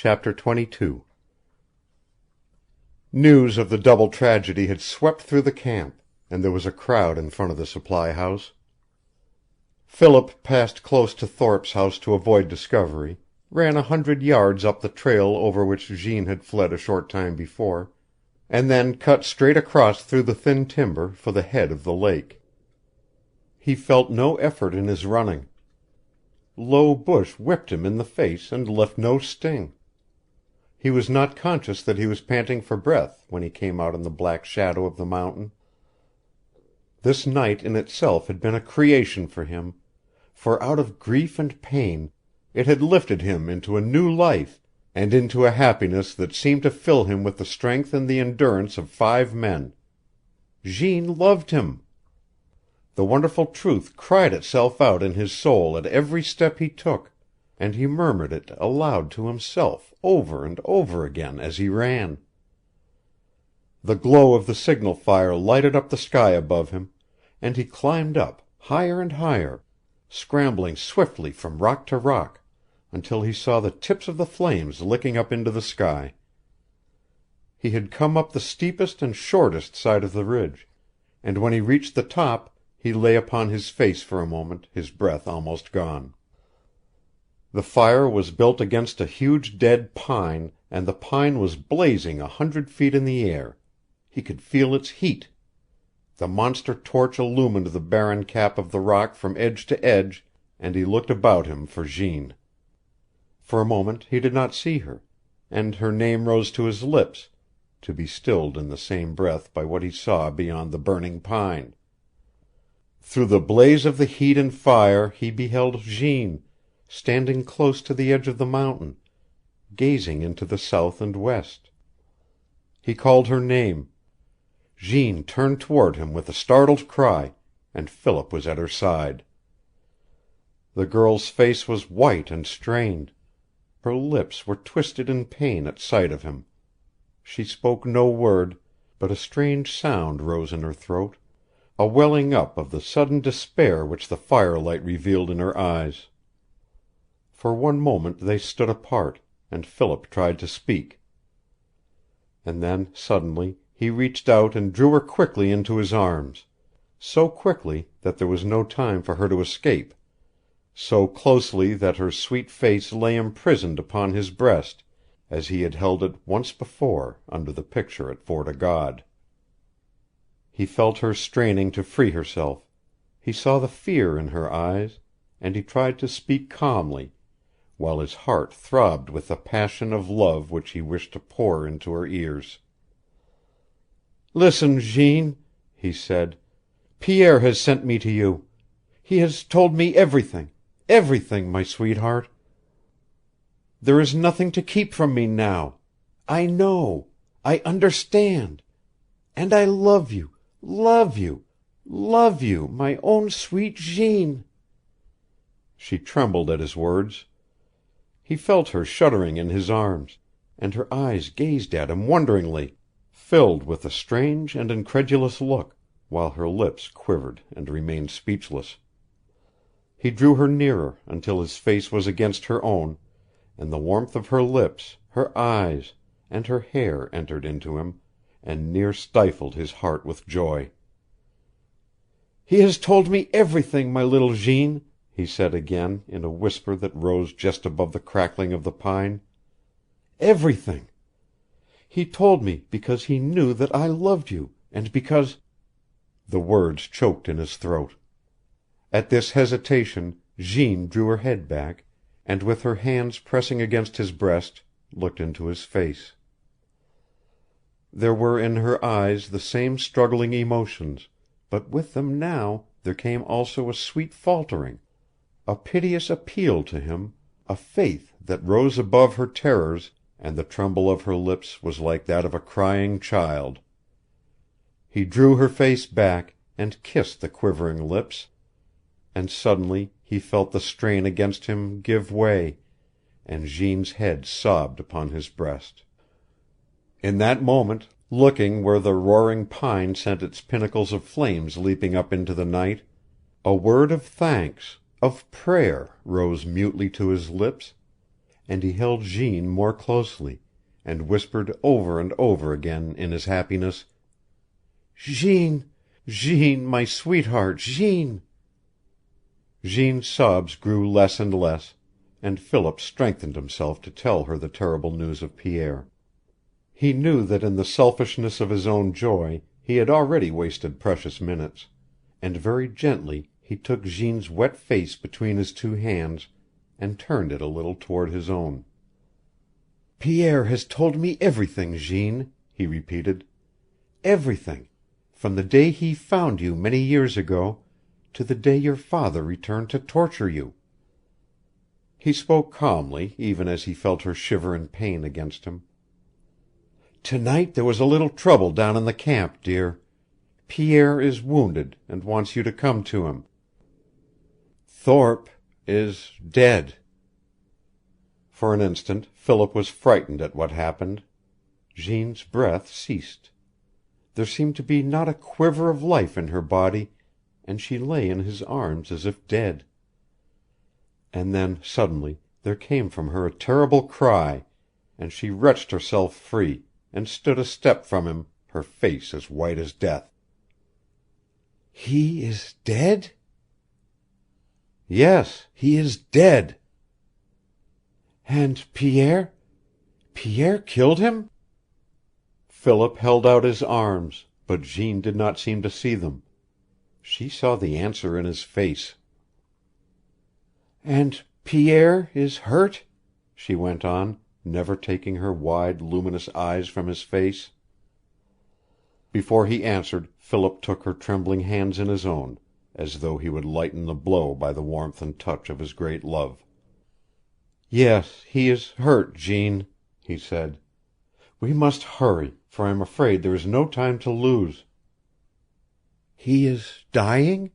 Chapter 22 News of the double tragedy had swept through the camp, and there was a crowd in front of the supply house. Philip passed close to Thorpe's house to avoid discovery, ran 100 yards up the trail over which Jeanne had fled a short time before, and then cut straight across through the thin timber for the head of the lake. He felt no effort in his running. Low bush whipped him in the face and left no sting. He was not conscious that he was panting for breath when he came out in the black shadow of the mountain. This night in itself had been a creation for him, for out of grief and pain it had lifted him into a new life and into a happiness that seemed to fill him with the strength and the endurance of 5 men. Jeanne loved him. The wonderful truth cried itself out in his soul at every step he took, and he murmured it aloud to himself over and over again as he ran. The glow of the signal fire lighted up the sky above him, and he climbed up, higher and higher, scrambling swiftly from rock to rock, until he saw the tips of the flames licking up into the sky. He had come up the steepest and shortest side of the ridge, and when he reached the top he lay upon his face for a moment, his breath almost gone. The fire was built against a huge dead pine, and the pine was blazing 100 feet in the air. He could feel its heat. The monster torch illumined the barren cap of the rock from edge to edge, and he looked about him for Jeanne. For a moment he did not see her, and her name rose to his lips, to be stilled in the same breath by what he saw beyond the burning pine. Through the blaze of the heat and fire he beheld Jeanne, standing close to the edge of the mountain, gazing into the south and west. He called her name. Jeanne turned toward him with a startled cry, and Philip was at her side. The girl's face was white and strained. Her lips were twisted in pain at sight of him. She spoke no word, but a strange sound rose in her throat, a welling up of the sudden despair which the firelight revealed in her eyes. For one moment they stood apart, and Philip tried to speak. And then suddenly he reached out and drew her quickly into his arms, so quickly that there was no time for her to escape, so closely that her sweet face lay imprisoned upon his breast as he had held it once before under the picture at Fort o' God. He felt her straining to free herself. He saw the fear in her eyes, and he tried to speak calmly, while his heart throbbed with the passion of love which he wished to pour into her ears. "Listen, Jeanne," he said. "Pierre has sent me to you. He has told me everything, everything, my sweetheart. There is nothing to keep from me now. I know. I understand. And I love you, love you, love you, my own sweet Jeanne." She trembled at his words. He felt her shuddering in his arms, and her eyes gazed at him wonderingly, filled with a strange and incredulous look, while her lips quivered and remained speechless. He drew her nearer until his face was against her own, and the warmth of her lips, her eyes, and her hair entered into him, and near stifled his heart with joy. "He has told me everything, my little Jeanne," he said again, in a whisper that rose just above the crackling of the pine. "Everything. He told me because he knew that I loved you, and because—" The words choked in his throat. At this hesitation Jeanne drew her head back, and with her hands pressing against his breast, looked into his face. There were in her eyes the same struggling emotions, but with them now there came also a sweet faltering, a piteous appeal to him, a faith that rose above her terrors, and the tremble of her lips was like that of a crying child. He drew her face back, and kissed the quivering lips, and suddenly he felt the strain against him give way, and Jeanne's head sobbed upon his breast. In that moment, looking where the roaring pine sent its pinnacles of flames leaping up into the night, a word of thanks, of prayer, rose mutely to his lips, and he held Jeanne more closely, and whispered over and over again in his happiness, "Jeanne, Jeanne, my sweetheart, Jeanne!" Jeanne's sobs grew less and less, and Philip strengthened himself to tell her the terrible news of Pierre. He knew that in the selfishness of his own joy he had already wasted precious minutes, and very gently he took Jeanne's wet face between his two hands and turned it a little toward his own. "Pierre has told me everything, Jeanne," he repeated. "Everything, from the day he found you many years ago to the day your father returned to torture you." He spoke calmly, even as he felt her shiver in pain against him. "Tonight there was a little trouble down in the camp, dear. Pierre is wounded and wants you to come to him. Thorpe is dead." For an instant Philip was frightened at what happened. Jeanne's breath ceased. There seemed to be not a quiver of life in her body, and she lay in his arms as if dead. And then suddenly there came from her a terrible cry, and she wrenched herself free, and stood a step from him, her face as white as death. "He is dead?" "Yes, he is dead." "And Pierre killed him?" Philip held out his arms, but Jeanne did not seem to see them. She saw the answer in his face. "And Pierre is hurt?" she went on, never taking her wide, luminous eyes from his face. Before he answered, Philip took her trembling hands in his own, as though he would lighten the blow by the warmth and touch of his great love. "Yes, he is hurt, Jeanne," he said. "We must hurry, for I am afraid there is no time to lose." "He is dying?"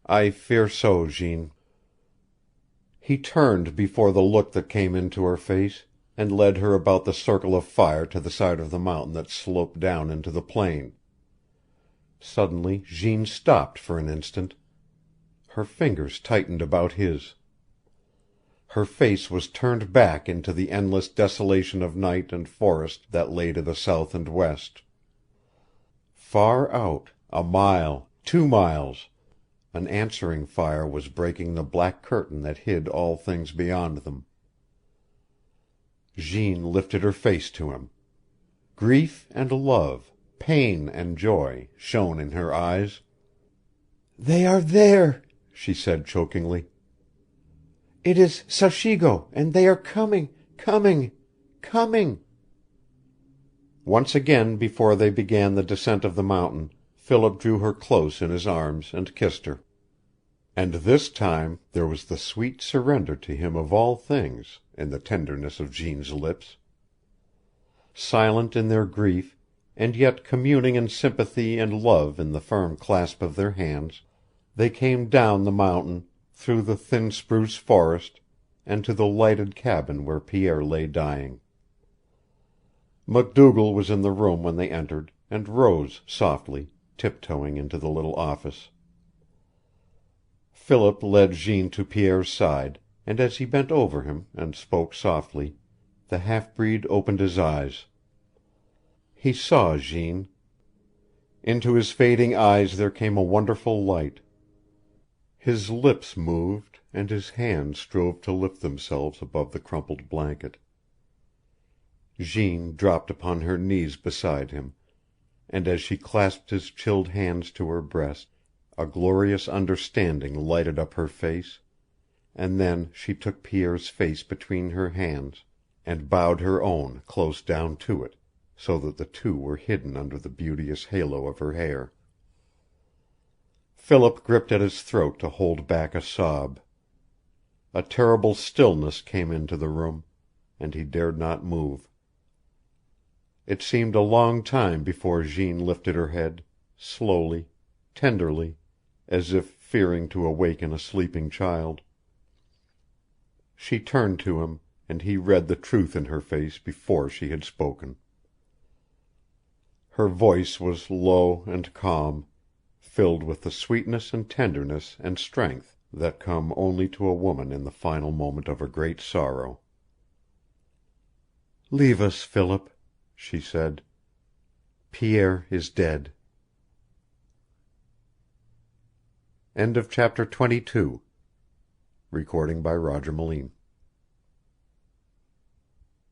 "I fear so, Jeanne." He turned before the look that came into her face, and led her about the circle of fire to the side of the mountain that sloped down into the plain. Suddenly Jeanne stopped for an instant. Her fingers tightened about his. Her face was turned back into the endless desolation of night and forest that lay to the south and west. Far out, a mile, 2 miles, an answering fire was breaking the black curtain that hid all things beyond them. Jeanne lifted her face to him. Grief and love, pain and joy, shone in her eyes. "They are there," she said chokingly. "It is Sachigo, and they are coming. Once again before they began the descent of the mountain, Philip drew her close in his arms and kissed her. And this time there was the sweet surrender to him of all things in the tenderness of Jeanne's lips. Silent in their grief, and yet communing in sympathy and love in the firm clasp of their hands, they came down the mountain, through the thin spruce forest, and to the lighted cabin where Pierre lay dying. MacDougall was in the room when they entered, and rose softly, tiptoeing into the little office. Philip led Jeanne to Pierre's side, and as he bent over him and spoke softly, the half-breed opened his eyes. He saw Jeanne. Into his fading eyes there came a wonderful light. His lips moved, and his hands strove to lift themselves above the crumpled blanket. Jeanne dropped upon her knees beside him, and as she clasped his chilled hands to her breast, a glorious understanding lighted up her face, and then she took Pierre's face between her hands and bowed her own close down to it, so that the two were hidden under the beauteous halo of her hair. Philip gripped at his throat to hold back a sob. A terrible stillness came into the room, and he dared not move. It seemed a long time before Jeanne lifted her head, slowly, tenderly, as if fearing to awaken a sleeping child. She turned to him, and he read the truth in her face before she had spoken. Her voice was low and calm, filled with the sweetness and tenderness and strength that come only to a woman in the final moment of a great sorrow. "Leave us, Philip," she said. "Pierre is dead." End of chapter 22. Recording by Roger Moline.